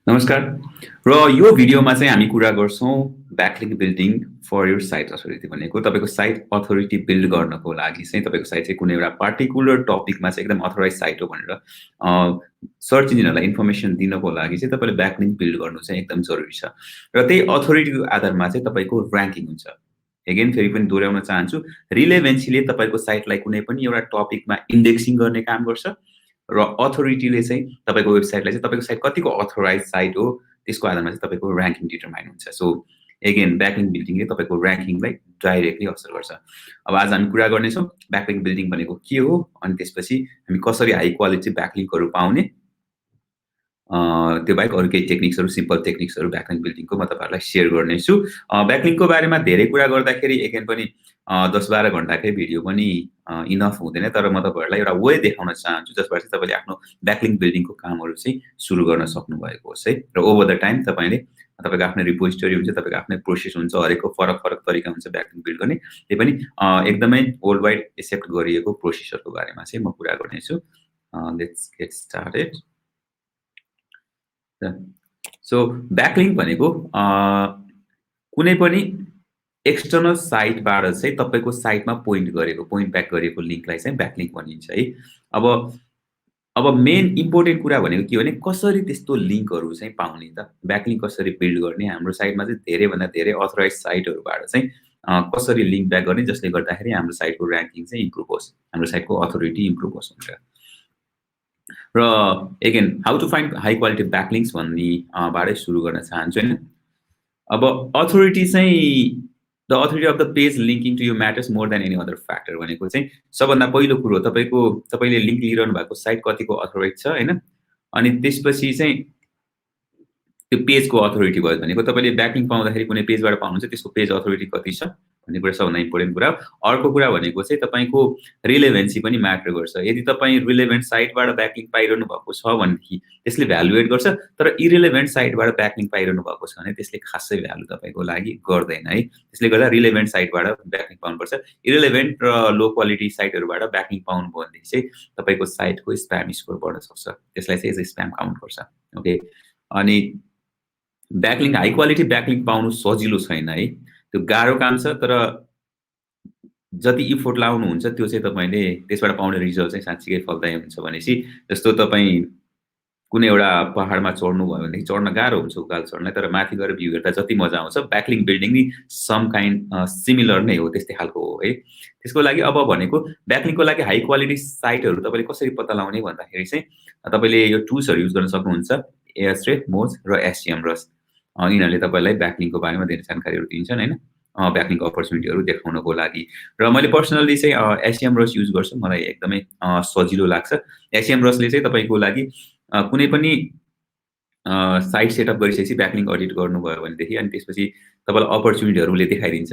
नमस्कार र यो भिडियोमा चाहिँ हामी कुरा गर्छौं backlink building for your site authority भनेको तपाईको साइट अथोरिटी बिल्ड गर्नको लागि चाहिँ तपाईको साइट चाहिँ कुनै एउटा पार्टिकुलर टपिकमा चाहिँ एकदम अथोराइज साइट हो भनेर सर्च इन्जिनहरुलाई इन्फर्मेसन दिनको लागि चाहिँ तपाईले ब्याकलिङ्क बिल्ड गर्नु चाहिँ एकदम जरुरी छ र त्यही अथोरिटीको आधारमा चाहिँ तपाईको र्यांकिङ हुन्छ। अगेन फेरि पनि दोहोर्याउन चाहन्छु रिलेभेन्सीले तपाईको साइटलाई कुनै पनि एउटा टपिकमा इन्डेक्सिङ गर्ने काम गर्छ र अथोरिटीले चाहिँ तपाईको वेबसाइटलाई चाहिँ तपाईको साइट कतिको अथोराइज साइट हो त्यसको आधारमा चाहिँ तपाईको र्यांकिङ डिटरमाइन हुन्छ। सो अगेन ब्याकलिङ्क बिल्डिङले तपाईको र्यांकिङलाई डाइरेक्टली असर गर्छ। अब आज हामी कुरा गर्ने छौं ब्याकलिङ्क बिल्डिङ भनेको के हो अनि त्यसपछि हामी कसरी हाई क्वालिटी ब्याकलिङ्कहरु पाउने त्यो बाहेक अरु केही टेक्निक्सहरु सिम्पल टेक्निक्सहरु ब्याकलिङ्क बिल्डिङको म तपाईहरुलाई शेयर गर्नेछु। ब्याकलिङ्कको बारेमा धेरै कुरा गर्दाखेरि अगेन पनि 10-12 घण्टाकै भिडियो पनि इनफ हुँदैन तर म तपाईहरुलाई एउटा वे देखाउन चाहन्छु जसबाट चाहिँ तपाईले आफ्नो ब्याकलिङ्क बिल्डिङको कामहरु चाहिँ सुरु गर्न सक्नु भएको होस् है र ओभर द टाइम तपाईले तपाईको आफ्नो रिपोजिटरी हुन्छ तपाईको आफ्नो प्रोसेस हुन्छ हरेकको फरक तरिका हुन्छ ब्याकलिङ्क बिल्ड गर्ने त्यही पनि एकदमै वर्ल्ड वाइड एक्सेप्ट गरिएको प्रोसेसहरुको बारेमा चाहिँ म कुरा गर्नेछु। Let's get started. So backlink भनेको कुनै पनि एक्सटर्नल साइटबाट चाहिँ तपाईको साइटमा पोइन्ट ब्याक गरेको लिंकलाई चाहिँ ब्याकलिङ्क भनिन्छ है। अब मेन इम्पोर्टेन्ट कुरा भनेको के हो भने कसरी त्यस्तो लिंकहरु चाहिँ पाउने त ब्याकलिङ्क कसरी बिल्ड गर्ने हाम्रो साइटमा चाहिँ धेरै भन्दा धेरै अथोराइज साइटहरुबाट चाहिँ कसरी लिंक ब्याक गर्ने जसले गर्दाखेरि हाम्रो साइटको र्यांकिङ चाहिँ इम्प्रुभ होस् हाम्रो साइटको अथोरिटी इम्प्रुभ होस् भनेर। र again how to find high quality backlinks भन्ने बारे सुरु गर्न चाहन्छु हैन। अब अथोरिटी चाहिँ the authority of the page linking to you matters more than any other factor भनेको चाहिँ सबभन्दा पहिलो कुरो तपाईले लिंक लिइरहनु भएको साइट कतिको अथोराइज छ हैन अनि त्यसपछि चाहिँ त्यो पेजको अथोरिटी भयो भनेको तपाईले ब्याकलिङ्क पाउँदाखेरि कुनै पेजबाट पाउनुहुन्छ त्यसको पेज अथोरिटी कति छ भन्ने कुरा सबभन्दा इम्पोर्टेन्ट कुरा। अर्को कुरा भनेको चाहिँ तपाईको रिलेभेन्सी पनि म्याटर गर्छ। यदि तपाई रिलेभेन्ट साइटबाट ब्याकलिङ्क पाइरहनु भएको छ भनेदेखि त्यसले भ्यालुएट गर्छ तर इरिलेभेन्ट साइटबाट ब्याकलिङ्क पाइरहनु भएको छ भने त्यसले खासै भ्यालु तपाईको लागि गर्दैन है। त्यसले गर्दा रिलेभेन्ट साइटबाट ब्याकलिङ्क पाउनुपर्छ। इरिलेभेन्ट र लो क्वालिटी साइटहरुबाट ब्याकलिङ्क पाउनु भयो भनेदेखि चाहिँ तपाईको साइटको स्प्याम स्कोर बढ्न सक्छ त्यसलाई चाहिँ एज स्प्याम काउन्ट गर्छ। ओके अनि ब्याकलिङ्क हाई क्वालिटी ब्याकलिङ्क पाउनु सजिलो छैन है त्यो गाह्रो काम छ तर जति इफोर्ट लाउनु हुन्छ त्यो चाहिँ तपाईले त्यसबाट पाउने रिजल्ट चाहिँ साच्चै फलदायी हुन्छ भनेसी जस्तो तपाई कुनै एउटा पहाडमा चढ्नु भयो भने चढ्न गाह्रो हुन्छ उकालो चढ्नलाई तर माथि गएर भ्यू हेर्दा जति मजा आउँछ ब्याकलिङ्क बिल्डिङ नि सम काइन्ड सिमिलर नै हो त्यस्तै खालको हो है। त्यसको लागि अब भनेको ब्याकलिङ्कको लागि हाई क्वालिटी साइटहरु तपाईले कसरी पत्ता लगाउने भन्दाखेरि चाहिँ तपाईले यो टुल्सहरु युज गर्न सक्नुहुन्छ एयरस्ट्रेप मोज र एससिएमरस यिनीहरुले तपाईलाई ब्याकलिङ्कको बारेमा धेरै जानकारीहरु दिन्छन् हैन ब्याकलिङ्क अपर्च्युनिटीहरु देखाउनको लागि र मैले पर्सनली चाहिँ एससिएमरस युज गर्छु मलाई एकदमै सजिलो लाग्छ। एससिएमरसले चाहिँ तपाईको लागि कुनै पनि साइट सेटअप गरिसकेपछि ब्याकलिङ्क अडिट गर्नुभयो भनेदेखि अनि त्यसपछि तपाईलाई अपर्च्युनिटीहरुले देखाइदिन्छ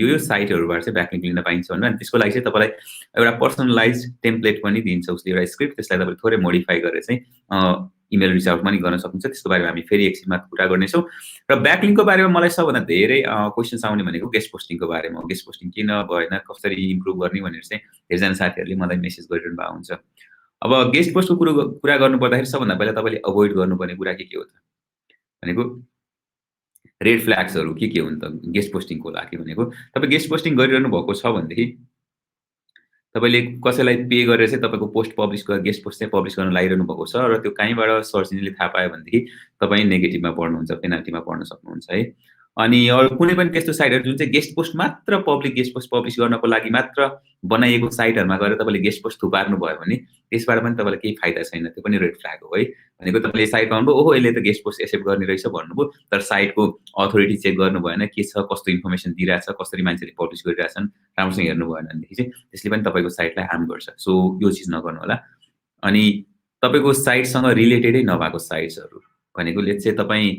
यो साइटहरुबाट चाहिँ ब्याकलिङ्क लिन पाइन्छ भनेर अनि त्यसको लागि चाहिँ तपाईलाई एउटा पर्सनलाइज टेम्प्लेट पनि दिन्छ उसले एउटा स्क्रिप्ट त्यसलाई तपाईले थोरै मोडिफाई गरेर चाहिँ इमेल रिच आउट पनि गर्न सक्नुहुन्छ त्यसको बारेमा हामी फेरि एकछिनमा कुरा गर्नेछौँ। र ब्याकलिङ्कको बारेमा मलाई सबभन्दा धेरै क्वेशन्स आउने भनेको गेस्ट पोस्टिङको बारेमा हो। गेस्ट पोस्टिङ किन भएन कसरी इम्प्रुभ गर्ने भनेर चाहिँ धेरैजना साथीहरुले मलाई मेसेज गरिरहनु भएको हुन्छ। अब गेस्ट पोस्टको कुरा गर्नु पर्दाखेरि सबभन्दा पहिला तपाईले अभोइड गर्नुपर्ने कुरा के हो त भनेको रेड फ्ल्याग्सहरु के हुन् त गेस्ट पोस्टिङको लागि भनेको तपाई गेस्ट पोस्टिङ गरिरहनु भएको छ भनेदेखि तपाईले कसैलाई पे गरेर चाहिँ तपाईको पोस्ट पब्लिश गेस्ट पोस्ट चाहिँ पब्लिश गर्न लागिरहनु भएको छ र त्यो कहीँबाट सर्च इन्जिनले थाहा पायो भनेदेखि तपाई नेगेटिभमा पर्नुहुन्छ पेनाल्टीमा पर्न सक्नुहुन्छ है। अनि अरु कुनै पनि त्यस्तो साइटहरु जुन चाहिँ गेस्ट पोस्ट मात्र पब्लिक गेस्ट पोस्ट पब्लिश गर्नको लागि मात्र बनाइएको साइटहरुमा गएर तपाईले गेस्ट पोस्ट थुपार्नु भयो भने त्यसबाट पनि तपाईलाई केही फाइदा छैन त्यो पनि रेड फ्ल्याग हो है। भनेको तपाईले साइट पाउनुभयो ओहो यसले त गेस्ट पोस्ट एक्सेप्ट गर्ने रहेछ भन्नुभयो तर साइटको अथोरिटी चेक गर्नु भएन के छ कस्तो इन्फर्मेसन दिइराछ कसरी मान्छेले पब्लिश गरिराछन् राम्रोसँग हेर्नु भएन भनेदेखि चाहिँ त्यसले पनि तपाईको साइटलाई हार्म गर्छ। सो यो चीज नगर्नु होला। अनि तपाईको साइटसँग रिलेटेडै नभएको साइट्सहरु भनेको लेट्स से तपाई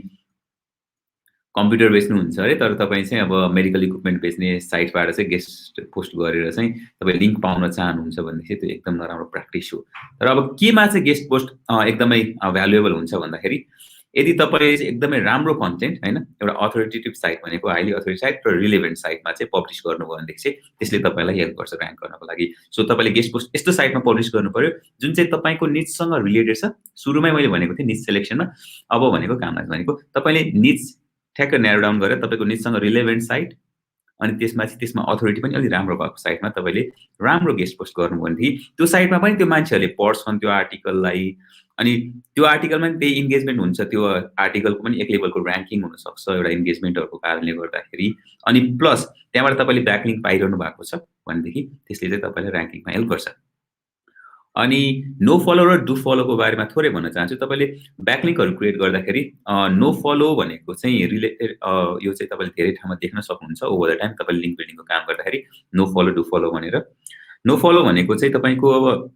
कम्प्युटर बेच्नुहुन्छ अरे तर तपाई चाहिँ अब मेडिकल इक्विपमेन्ट बेच्ने साइटबाट चाहिँ गेस्ट पोस्ट गरेर चाहिँ तपाई लिंक पाउन चाहनुहुन्छ भनेदेखि त्यो एकदम नराम्रो प्र्याक्टिस हो। तर अब केमा चाहिँ गेस्ट पोस्ट एकदमै भ्यालुएबल हुन्छ भन्दाखेरि यदि तपाईँले चाहिँ एकदमै राम्रो कन्टेन्ट हैन, एउटा अथोरिटेटिभ साइट भनेको हाइली अथोरिटेटिभ साइट र रिलेभेन्ट साइटमा चाहिँ पब्लिस गर्नुभयो भनेदेखि चाहिँ त्यसले तपाईँलाई हेल्प गर्छ र्याङ्क गर्नको लागि। सो तपाईँले गेस्ट पोस्ट यस्तो साइटमा पब्लिस गर्नुपर्यो जुन चाहिँ तपाईँको निचसँग रिलेटेड छ। सुरुमै मैले भनेको थिएँ निच सेलेक्सनमा। अब भनेको काम लाग्छ भनेको तपाईँले निच ठ्याक्क न्यारो डाउन गरेर तपाईँको निचसँग रिलेभेन्ट साइट अनि त्यसमा अथोरिटी पनि अलि राम्रो भएको साइटमा तपाईँले राम्रो गेस्ट पोस्ट गर्नुभयो भनेदेखि त्यो साइटमा पनि त्यो मान्छेहरूले पढ्छन् त्यो आर्टिकललाई। अनि त्यो आर्टिकलमा पनि त्यही इन्गेजमेन्ट हुन्छ। त्यो आर्टिकलको पनि एक लेभलको र्याङ्किङ हुनसक्छ एउटा इन्गेजमेन्टहरूको कारणले गर्दाखेरि। अनि प्लस त्यहाँबाट तपाईँले ब्याकलिङ्क पाइरहनु भएको छ भनेदेखि त्यसले चाहिँ तपाईँलाई र्याङ्किङमा हेल्प गर्छ। अनि नो फलो र डु फलोको बारेमा थोरै भन्न चाहन्छु। तपाईँले ब्याकलिङ्कहरू क्रिएट गर्दाखेरि नो फलो भनेको चाहिँ रिलेटेड यो चाहिँ तपाईँले धेरै ठाउँमा देख्न सक्नुहुन्छ ओभर द टाइम तपाईँले लिङ्क बिल्डिङको काम गर्दाखेरि नो फलो डु फलो भनेर। नो फलो भनेको चाहिँ तपाईँको अब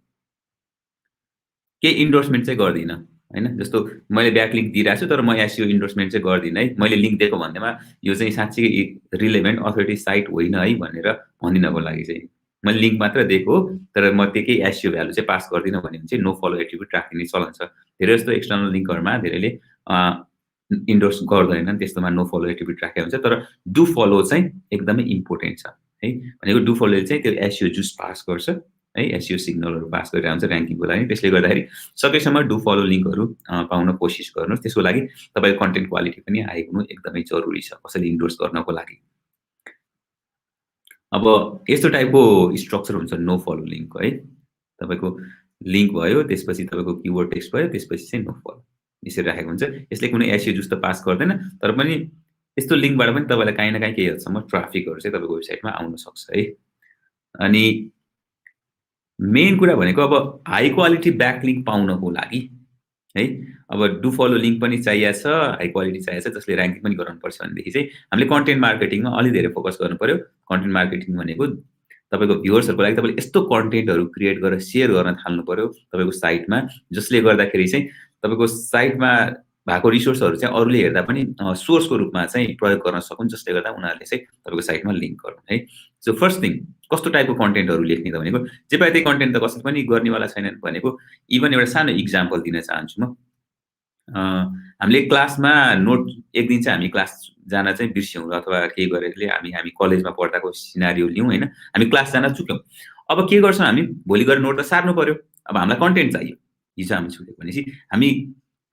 केही इन्डोर्समेन्ट चाहिँ गर्दिनँ हैन। जस्तो मैले ब्याकलिङ्क दिइरहेको छु तर म एसइओ इन्डोर्समेन्ट चाहिँ गर्दिनँ है। मैले लिङ्क दिएको भन्दैमा यो चाहिँ साँच्चै रिलेभेन्ट अथोरिटी साइट होइन है भनेर भनिदिनको लागि चाहिँ मैले लिङ्क मात्र दिएको हो तर म त्यही एसइओ भ्यालु चाहिँ पास गर्दिनँ भने चाहिँ नो फलो एट्रिब्युट राखिने चलन छ। धेरै जस्तो एक्सटर्नल लिङ्कहरूमा धेरैले इन्डोर्स गर्दैनन् त्यस्तोमा नो फलो एट्रिब्युट राखेको हुन्छ। तर डु फलो चाहिँ एकदमै इम्पोर्टेन्ट छ है। भनेको डु फलोले चाहिँ त्यो एसइओ जुस पास गर्छ है। एसइओ सिग्नलहरू पास गरिरहेको हुन्छ र्याङ्किङको लागि। त्यसले गर्दाखेरि सकेसम्म डु फलो लिङ्कहरू पाउन कोसिस गर्नुहोस्। त्यसको लागि तपाईँको कन्टेन्ट क्वालिटी पनि हाई हुनु एकदमै जरुरी छ कसैले इन्डोर्स गर्नको लागि। अब यस्तो टाइपको स्ट्रक्चर हुन्छ नो फलो लिङ्क है। तपाईँको लिङ्क भयो त्यसपछि तपाईँको किवर्ड टेक्स्ट भयो त्यसपछि चाहिँ नो फलो यसरी राखेको हुन्छ। यसले कुनै एसइओ जुस त पास गर्दैन तर पनि यस्तो लिङ्कबाट पनि तपाईँलाई काहीँ न काहीँ केही हदसम्म ट्राफिकहरू चाहिँ तपाईँको वेबसाइटमा आउन सक्छ है। अनि मेन कुरा भनेको अब हाई क्वालिटी ब्याकलिङ्क पाउनको लागि है अब डु फलो लिङ्क पनि चाहिएको छ हाई क्वालिटी चाहिएको छ जसले र्याङ्किङ पनि गराउनुपर्छ भनेदेखि चाहिँ हामीले कन्टेन्ट मार्केटिङमा अलि धेरै फोकस गर्नु पर्यो। कन्टेन्ट मार्केटिङ भनेको तपाईँको भ्युअर्सहरूको लागि तपाईँले यस्तो कन्टेन्टहरू क्रिएट गरेर सेयर गर्न थाल्नु पर्यो तपाईँको साइटमा जसले गर्दाखेरि चाहिँ तपाईँको साइटमा भएको रिसोर्सहरू चाहिँ अरूले हेर्दा पनि सोर्सको रूपमा चाहिँ प्रयोग गर्न सकुन् जसले गर्दा उनीहरूले चाहिँ तपाईँको साइटमा लिङ्क गरून् है। सो फर्स्ट थिङ कस्तो टाइपको कन्टेन्टहरू लेख्ने त भनेको जे पाए त्यही कन्टेन्ट त कसैले पनि गर्नेवाला छैनन् भनेको इभन एउटा सानो इक्जाम्पल दिन चाहन्छु म। हामीले क्लासमा नोट एक दिन चाहिँ हामी क्लास जान चाहिँ बिर्स्यौँ अथवा केही गरेरले हामी कलेजमा पढ्दाको सिनारियो लियौँ हैन। हामी क्लास जान चुक्यौँ। अब के गर्छौँ हामी भोलि गएर नोट त सार्नु पर्यो। अब हामीलाई कन्टेन्ट चाहियो। हिजो हामी छुट्यो भनेपछि हामी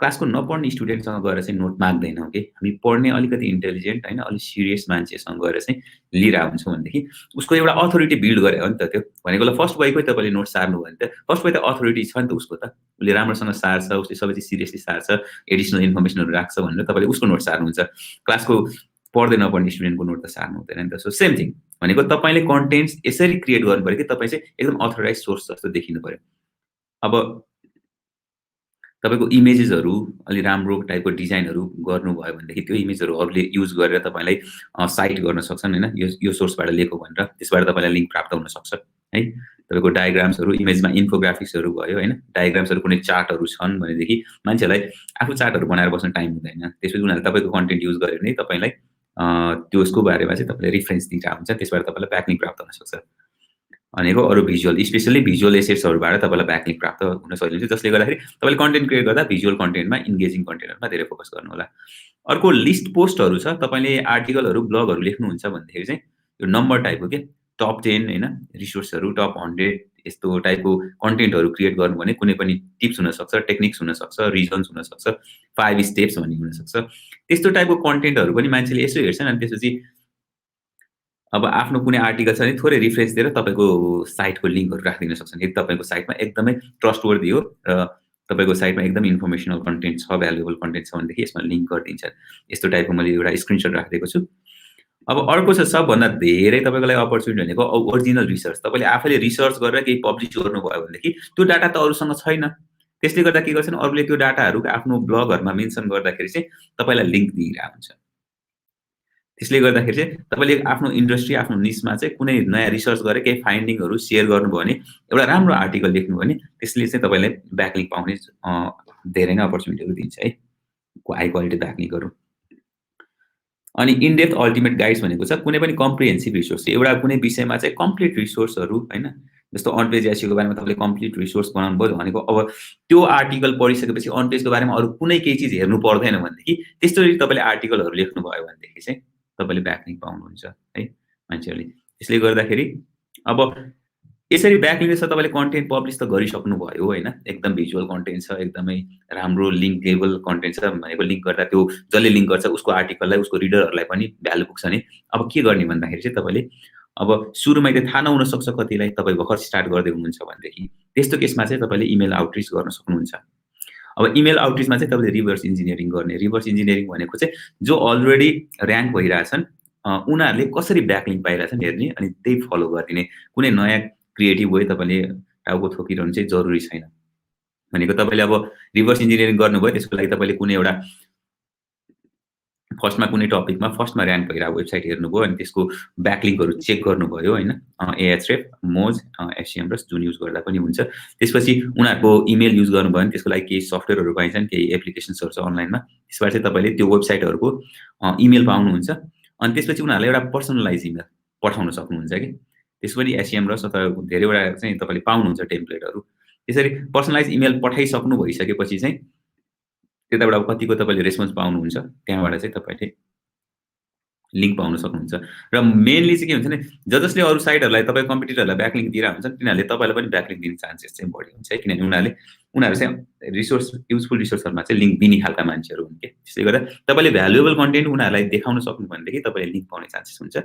क्लासको नपढ्ने स्टुडेन्टसँग गएर चाहिँ नोट माग्दैनौँ के हामी पढ्ने अलिकति इन्टेलिजेन्ट हैन अलिक सिरियस मान्छेसँग गएर चाहिँ लिइरहेको हुन्छौँ भनेदेखि उसको एउटा अथोरिटी बिल्ड गरे हो नि त त्यो भनेको ल फर्स्ट वाइकै तपाईँले नोट सार्नु भने त फर्स्ट वाइ त अथोरिटी छ नि त उसको त उसले राम्रोसँग सार्छ उसले सबै चिज सिरियसली सार्छ एडिसनल इन्फर्मेसनहरू राख्छ भनेर तपाईँले उसको नोट सार्नुहुन्छ। क्लासको पढ्दै नपढ्ने स्टुडेन्टको नोट त सार्नु हुँदैन नि त। सो सेम थिङ भनेको तपाईँले कन्टेन्ट्स यसरी क्रिएट गर्नु पर्यो कि तपाईँ चाहिँ एकदम अथोराइज सोर्स जस्तो देखिनु पर्यो। अब तपाईँको इमेजेसहरू अलि राम्रो टाइपको डिजाइनहरू गर्नुभयो भनेदेखि त्यो इमेजहरू अरूले युज गरेर तपाईँलाई साइट गर्न सक्छन् हैन। यो सोर्सबाट लिएको भनेर त्यसबाट तपाईँलाई लिङ्क प्राप्त हुन सक्छ है। तपाईँको डायग्राम्सहरू इमेजमा इन्फोग्राफिक्सहरू भयो हैन डायग्राम्सहरू कुनै चार्टहरू छन् भनेदेखि मान्छेलाई आफू चार्टहरू बनाएर बस्न टाइम हुँदैन। त्यसपछि उनीहरूले तपाईँको कन्टेन्ट युज गरेर नै तपाईँलाई त्यसको बारेमा चाहिँ तपाईँले रिफरेन्स दिइरहेको हुन्छ त्यसबाट तपाईँलाई ब्याकलिङ्क प्राप्त हुन सक्छ। भनेको अरू भिजुअल स्पेसली भिजुअल एसेट्सहरूबाट तपाईँलाई ब्याकलिङ्क प्राप्त हुन सजिलो हुन्छ जसले गर्दाखेरि तपाईँले कन्टेन्ट क्रिएट गर्दा भिजुअल कन्टेन्टमा इन्गेजिङ कन्टेन्टहरूमा धेरै फोकस गर्नु होला। अर्को लिस्ट पोस्टहरू छ तपाईँले आर्टिकलहरू ब्लगहरू लेख्नुहुन्छ भनेदेखि चाहिँ यो नम्बर टाइपको के टप 10 हैन रिसोर्सहरू टप 100 यस्तो टाइपको कन्टेन्टहरू क्रिएट गर्नु भने कुनै पनि टिप्स हुनसक्छ टेक्निक्स हुनसक्छ रिजन्स हुनसक्छ 5 स्टेप्स भन्ने हुनसक्छ। त्यस्तो टाइपको कन्टेन्टहरू पनि मान्छेले यसो हेर्छन् अनि त्यसपछि अब आफ्नो कुनै आर्टिकल छ भने थोरै रिफरेन्स दिएर तपाईँको साइटको लिङ्कहरू राखिदिन सक्छन्। यदि तपाईँको साइटमा एकदमै ट्रस्टवर्दी हो र तपाईँको साइटमा एकदमै इन्फर्मेसनल कन्टेन्ट छ भ्यालुएबल कन्टेन्ट छ भनेदेखि यसमा लिङ्क गरिदिन्छन्। यस्तो टाइपको मैले एउटा स्क्रिनसट राखिदिएको छु। अब अर्को छ सबभन्दा धेरै तपाईँको लागि अपर्च्युनिटी भनेको ओरिजिनल रिसर्च। तपाईँले आफैले रिसर्च गरेर केही पब्लिस गर्नुभयो भनेदेखि त्यो डाटा त अरूसँग छैन। त्यसले गर्दा के गर्छन् अरूले त्यो डाटाहरू आफ्नो ब्लगहरूमा मेन्सन गर्दाखेरि चाहिँ तपाईँलाई लिङ्क दिइरहेको हुन्छ। त्यसले गर्दाखेरि चाहिँ तपाईँले आफ्नो इन्डस्ट्री आफ्नो निशमा चाहिँ कुनै नयाँ रिसर्च गरेर केही फाइन्डिङहरू सेयर गर्नुभयो भने एउटा राम्रो आर्टिकल लेख्नुभयो भने त्यसले चाहिँ तपाईँलाई ब्याकलिङ्क पाउने धेरै नै अपर्च्युनिटीहरू दिन्छ है हाई क्वालिटी ब्याकलिङ्कहरू। अनि इनडेप्थ अल्टिमेट गाइड्स भनेको छ कुनै पनि कम्प्रिहेन्सिभ रिसोर्स एउटा कुनै विषयमा चाहिँ कम्प्लिट रिसोर्सहरू हैन जस्तो अन पेज एसईओ को बारेमा तपाईँले कम्प्लिट रिसोर्स बनाउनु भयो भनेको अब त्यो आर्टिकल पढिसकेपछि अन पेजको बारेमा अरू कुनै केही चिज हेर्नु पर्दैन भनेदेखि त्यस्तै तपाईँले आर्टिकलहरू लेख्नुभयो भनेदेखि चाहिँ तपाईँले ब्याकलिङ्क पाउनुहुन्छ है मान्छेहरूले। त्यसले गर्दाखेरि अब यसरी ब्याकलिङ्क छ तपाईँले कन्टेन्ट पब्लिस त गरिसक्नुभयो होइन, एकदम भिजुअल कन्टेन्ट छ, एकदमै राम्रो लिङ्केबल कन्टेन्ट छ भनेको लिङ्क गर्दा त्यो जसले लिङ्क गर्छ उसको आर्टिकललाई उसको रिडरहरूलाई पनि भ्यालु पुग्छ नि। अब के गर्ने भन्दाखेरि चाहिँ तपाईँले अब सुरुमै त थाहा नहुनसक्छ कतिलाई, तपाईँ भर्खर स्टार्ट गर्दै हुनुहुन्छ भनेदेखि त्यस्तो केसमा चाहिँ तपाईँले इमेल आउटरिच गर्न सक्नुहुन्छ। अब इमेल आउटरिचमा चाहिँ तपाईँले रिभर्स इन्जिनियरिङ गर्ने। रिभर्स इन्जिनियरिङ भनेको चाहिँ जो अलरेडी ऱ्याङ्क भइरहेछन् उनीहरूले कसरी ब्याकलिङ्क पाइरहेछन् हेर्ने अनि त्यही फलो गरिदिने। कुनै नयाँ क्रिएटिभ वे तपाईँले टाउको ठोकिरहनु चाहिँ जरुरी छैन। भनेको तपाईँले अब रिभर्स इन्जिनियरिङ गर्नुभयो त्यसको लागि तपाईँले कुनै एउटा फर्स्टमा कुनै टपिकमा फर्स्टमा ऱ्याङ्क भइरहेको वेबसाइट हेर्नुभयो अनि त्यसको ब्याकलिङ्कहरू चेक गर्नुभयो होइन, एएचरेफ, मोज, एससिएमरस जुन युज गर्दा पनि हुन्छ। त्यसपछि उनीहरूको इमेल युज गर्नुभयो भने त्यसको लागि केही सफ्टवेयरहरू पाइन्छन्, केही एप्लिकेसन्सहरू छ अनलाइनमा, त्यसबाट चाहिँ तपाईँले त्यो वेबसाइटहरूको इमेल पाउनुहुन्छ अनि त्यसपछि उनीहरूलाई एउटा पर्सनलाइज इमेल पठाउन सक्नुहुन्छ कि त्यसको पनि एससिएमरस अथवा धेरैवटा चाहिँ तपाईँले पाउनुहुन्छ टेम्प्लेटहरू। त्यसरी पर्सनलाइज इमेल पठाइसक्नु भइसकेपछि चाहिँ त्यताबाट कतिको तपाईँले रेस्पोन्स पाउनुहुन्छ त्यहाँबाट चाहिँ तपाईँले लिङ्क पाउन सक्नुहुन्छ। र मेनली चाहिँ के हुन्छ भने जसले अरू साइटहरूलाई तपाईँ कम्पिटिटरहरूलाई ब्याकलिङ्क दिइरहेको हुन्छ तिनीहरूले तपाईँलाई पनि ब्याकलिङ्क दिने चान्सेस चाहिँ बढी हुन्छ है, किनभने उनीहरू चाहिँ रिसोर्स युजफुल रिसोर्सहरूमा चाहिँ लिङ्क दिने खालका मान्छेहरू हुन् कि। त्यसले गर्दा तपाईँले भ्यालुएबल कन्टेन्ट उनीहरूलाई देखाउन सक्नु भनेदेखि तपाईँले लिङ्क पाउने चान्सेस हुन्छ।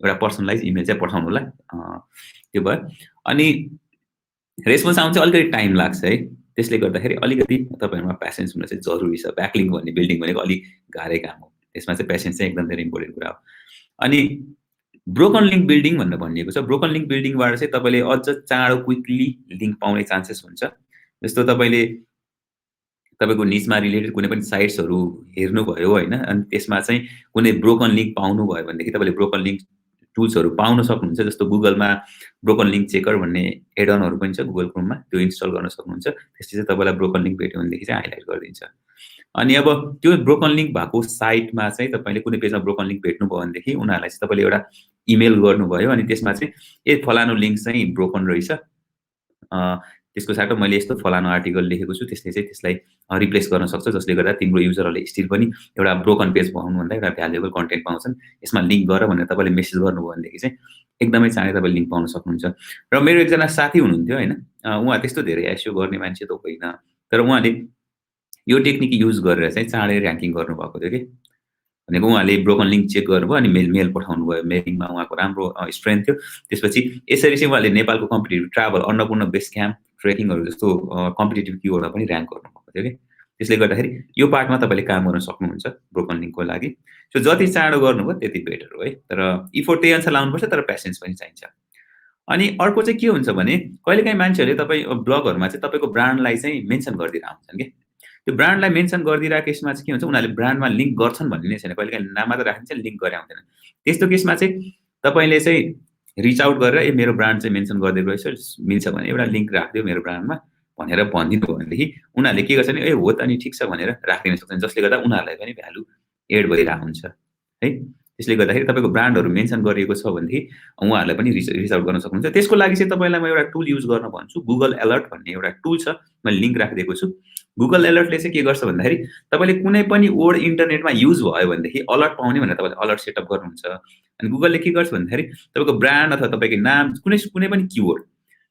एउटा पर्सनलाइज इमेल चाहिँ पठाउनु होला, त्यो भयो। अनि रेस्पोन्स आउनु चाहिँ अलिकति टाइम लाग्छ है, त्यसले गर्दाखेरि अलिकति तपाईँहरूमा प्यासेन्स हुन चाहिँ जरुरी छ। ब्याकलिङ्क भन्ने बिल्डिङ भनेको अलिक गाह्रै काम हो, त्यसमा चाहिँ पेसेन्स चाहिँ एकदम धेरै इम्पोर्टेन्ट कुरा हो। अनि ब्रोकन लिङ्क बिल्डिङ भनेर भनिएको छ। ब्रोकन लिङ्क बिल्डिङबाट चाहिँ तपाईँले अझ चाँडो क्विकली लिङ्क पाउने चान्सेस हुन्छ। जस्तो तपाईँको निचमा रिलेटेड कुनै पनि साइट्सहरू हेर्नुभयो होइन, अनि त्यसमा चाहिँ कुनै ब्रोकन लिङ्क पाउनुभयो भनेदेखि तपाईँले ब्रोकन लिङ्क टुल्सहरू पाउन सक्नुहुन्छ। जस्तो गुगलमा ब्रोकन लिङ्क चेकर भन्ने एडअनहरू पनि छ गुगल क्रोममा, त्यो इन्स्टल गर्न सक्नुहुन्छ। त्यसले चाहिँ तपाईँलाई ब्रोकन लिङ्क भेट्यो भनेदेखि चाहिँ हाइलाइट गरिदिन्छ। अनि अब त्यो ब्रोकन लिङ्क भएको साइटमा चाहिँ तपाईँले कुनै पेजमा ब्रोकन लिङ्क भेट्नुभयो भनेदेखि उनीहरूलाई चाहिँ तपाईँले एउटा इमेल गर्नुभयो अनि त्यसमा चाहिँ फलानु लिङ्क चाहिँ ब्रोकन रहेछ, त्यसको साटो मैले यस्तो फलानु आर्टिकल लेखेको छु, त्यसले चाहिँ त्यसलाई रिप्लेस गर्न सक्छ, जसले गर्दा तिम्रो युजरहरूले स्टिल पनि एउटा ब्रोकन पेज पाउनुभन्दा एउटा भ्यालुएबल कन्टेन्ट पाउँछन्, यसमा लिङ्क गर भनेर तपाईँले मेसेज गर्नुभयो भनेदेखि चाहिँ एकदमै चाँडै तपाईँले लिङ्क पाउन सक्नुहुन्छ। र मेरो एकजना साथी हुनुहुन्थ्यो होइन, उहाँ त्यस्तो धेरै एसइओ गर्ने मान्छे त होइन, तर उहाँले यो टेक्निक युज गरेर चाहिँ चाँडै ऱ्याङ्किङ गर्नुभएको थियो कि। भनेको उहाँले ब्रोकन लिङ्क चेक गर्नुभयो अनि मेल पठाउनु भयो, मेलिङमा उहाँको राम्रो स्ट्रेन्थ थियो। त्यसपछि यसरी चाहिँ उहाँले नेपालको competitive travel, Annapurna base camp, ट्रेकिङहरू जस्तो कम्पिटिटिभ किवर्डमा पनि ऱ्याङ्क गर्नुभएको थियो कि। त्यसले गर्दाखेरि यो पार्टमा तपाईँले काम गर्न सक्नुहुन्छ ब्रोकन लिङ्कको लागि। सो जति चाँडो गर्नुभयो त्यति बेटर हो है, तर इफोर्ट त्यही अनुसार लाउनुपर्छ, तर पेसेन्स पनि चाहिन्छ। अनि अर्को चाहिँ के हुन्छ भने कहिलेकाहीँ मान्छेहरूले तपाईँ ब्लगहरूमा चाहिँ तपाईँको ब्रान्डलाई चाहिँ मेन्सन गरिदिरहेको हुन्छन् कि। त्यो ब्रान्डलाई मेन्सन गरिदिरहेको केसमा चाहिँ के हुन्छ, उनीहरूले ब्रान्डमा लिङ्क गर्छन् भन्ने नै छैन, कहिलेकाहीँ नाम मात्र राखिन्छ, लिङ्क गरे आउँदैन। त्यस्तो केसमा चाहिँ तपाईँले चाहिँ रिच आउट गरेर मेरो ब्रान्ड चाहिँ मेन्सन गरिदिएको रहेछ, मिल्छ भने एउटा लिङ्क राखिदियो मेरो ब्रान्डमा भनेर भनिदिनु भयो भनेदेखि उनीहरूले के गर्छ भने हो त नि ठिक छ भनेर राखिदिन सक्छन्, जसले गर्दा उनीहरूलाई पनि भ्यालु एड भइरहेको हुन्छ है। त्यसले गर्दाखेरि तपाईँको ब्रान्डहरू मेन्सन गरिएको छ भनेदेखि उहाँहरूलाई पनि रिच आउट गर्न सक्नुहुन्छ। त्यसको लागि चाहिँ तपाईँलाई म एउटा टुल युज गर्न भन्छु, गुगल अलर्ट भन्ने एउटा टुल छ, मैले लिङ्क राखिदिएको छु। गुगल अलर्टले चाहिँ के गर्छ भन्दाखेरि तपाईँले कुनै पनि वर्ड इन्टरनेटमा युज भयो भनेदेखि अलर्ट पाउने भनेर तपाईँले अलर्ट सेटअप गर्नुहुन्छ। अनि गुगलले के गर्छ भन्दाखेरि तपाईँको ब्रान्ड अथवा तपाईँको नाम कुनै पनि किवर्ड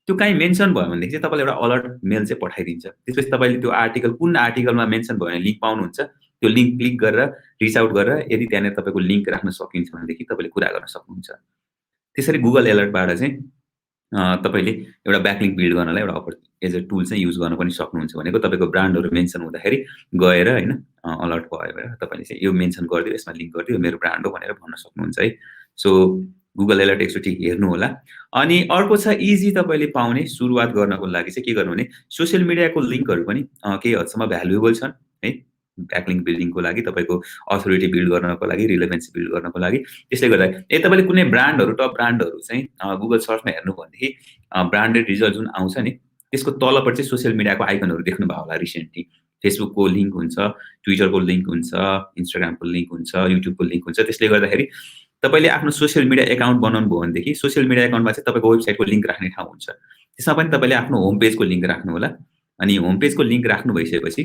त्यो कहीँ मेन्सन भयो भनेदेखि चाहिँ तपाईँले एउटा अलर्ट मेल चाहिँ पठाइदिन्छ। त्यसपछि तपाईँले त्यो आर्टिकल कुन आर्टिकलमा मेन्सन भयो भने लिङ्क पाउनुहुन्छ, त्यो लिङ्क क्लिक गरेर रिच आउट गरेर यदि त्यहाँनिर तपाईँको लिङ्क राख्न सकिन्छ भनेदेखि तपाईँले कुरा गर्न सक्नुहुन्छ। त्यसरी गुगल अलर्टबाट चाहिँ तपाईँले एउटा ब्याकलिङ्क बिल्ड गर्नलाई एउटा एज अ टुल चाहिँ युज गर्न पनि सक्नुहुन्छ। भनेको तपाईँको ब्रान्डहरू मेन्सन हुँदाखेरि गएर होइन अलर्ट भयो भनेर तपाईँले चाहिँ यो मेन्सन गरिदियो, यसमा लिङ्क गरिदियो, मेरो ब्रान्ड हो भनेर भन्न सक्नुहुन्छ है। सो गुगल अलर्ट एकचोटि हेर्नु होला। अनि अर्को छ इजी तपाईँले पाउने सुरुवात गर्नको लागि चाहिँ के गर्नु भने सोसियल मिडियाको लिङ्कहरू पनि केही हदसम्म भ्यालुएबल छन् है, ब्याकलिङ्क बिल्डिङको लागि, तपाईँको अथोरिटी बिल्ड गर्नको लागि, रिलेभेन्स बिल्ड गर्नको लागि। त्यसले गर्दा तपाईँले कुनै ब्रान्डहरू टप ब्रान्डहरू चाहिँ गुगल सर्चमा हेर्नु भनेदेखि ब्रान्डेड रिजल्ट जुन आउँछ नि त्यसको तलपट्टि चाहिँ सोसियल मिडियाको आइकनहरू देख्नुभयो होला रिसेन्टली। फेसबुकको लिङ्क हुन्छ, ट्विटरको लिङ्क हुन्छ, इन्स्टाग्रामको लिङ्क हुन्छ, युट्युबको लिङ्क हुन्छ। त्यसले गर्दाखेरि तपाईले आफ्नो सोशल मिडिया एकाउन्ट बनाउनु भयो भनेदेखि सोशल मिडिया एकाउन्टमा चाहिँ तपाईँको वेबसाइटको लिङ्क राख्ने ठाउँ हुन्छ। त्यसमा पनि तपाईँले आफ्नो होम पेजको लिङ्क राख्नु होला। अनि होम पेजको लिङ्क राख्नु भइसकेपछि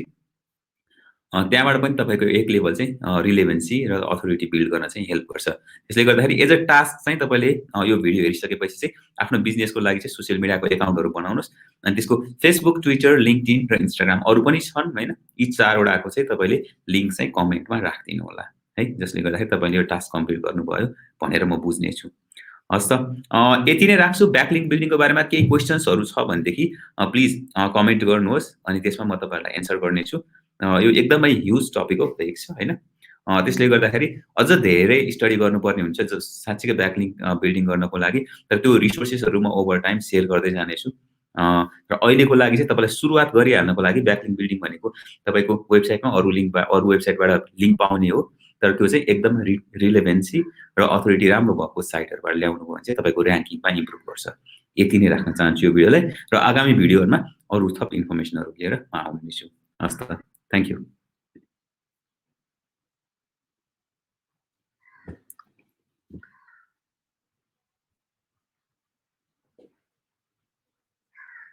त्यहाँबाट पनि तपाईँको एक लेभल चाहिँ रिलेभेन्सी र अथोरिटी बिल्ड गर्न चाहिँ हेल्प गर्छ। त्यसले गर्दाखेरि एज अ टास्क चाहिँ तपाईँले यो भिडियो हेरिसकेपछि चाहिँ आफ्नो बिजनेसको लागि चाहिँ सोशल मिडियाको एकाउन्टहरू बनाउनुहोस्। अनि त्यसको फेसबुक, ट्विटर, लिङ्कडिन र इन्स्टाग्राम अरू पनि छन् हैन? यी 4 वटाको चाहिँ तपाईँले लिङ्क चाहिँ कमेन्टमा राखिदिनु होला है। जसले गर्दाखेरि तपाईँले यो टास्क कम्प्लिट गर्नुभयो भनेर म बुझ्नेछु। हस् त यति नै राख्छु। ब्याकलिङ्क बिल्डिङको बारेमा केही क्वेशन्सहरू छ भनेदेखि प्लिज कमेन्ट गर्नुहोस् अनि त्यसमा म तपाईँहरूलाई एन्सर गर्नेछु। यो एकदमै ह्युज टपिक हो भेक्स हैन? त्यसले गर्दाखेरि अझ धेरै स्टडी गर्नुपर्ने हुन्छ साँच्चीकै ब्याकलिङ्क बिल्डिङ गर्नको लागि। तर त्यो रिसोर्सेसहरू म ओभर टाइम सेयर गर्दै जानेछु। र अहिलेको लागि चाहिँ तपाईँलाई सुरुवात गरिहाल्नको लागि ब्याकलिङ्क बिल्डिङ भनेको तपाईँको वेबसाइटमा अरू वेबसाइटबाट लिङ्क पाउने हो। तर त्यो चाहिँ एकदम रिलेभेन्सी र अथोरिटी राम्रो भएको साइटहरूबाट ल्याउनु भयो भने चाहिँ तपाईँको र्याङ्किङमा इम्प्रुभ गर्छ। यति नै राख्न चाहन्छु यो भिडियोलाई र आगामी भिडियोहरूमा अरू थप इन्फर्मेसनहरू लिएर म आउने छु। हस् त, थ्याङ्क यू।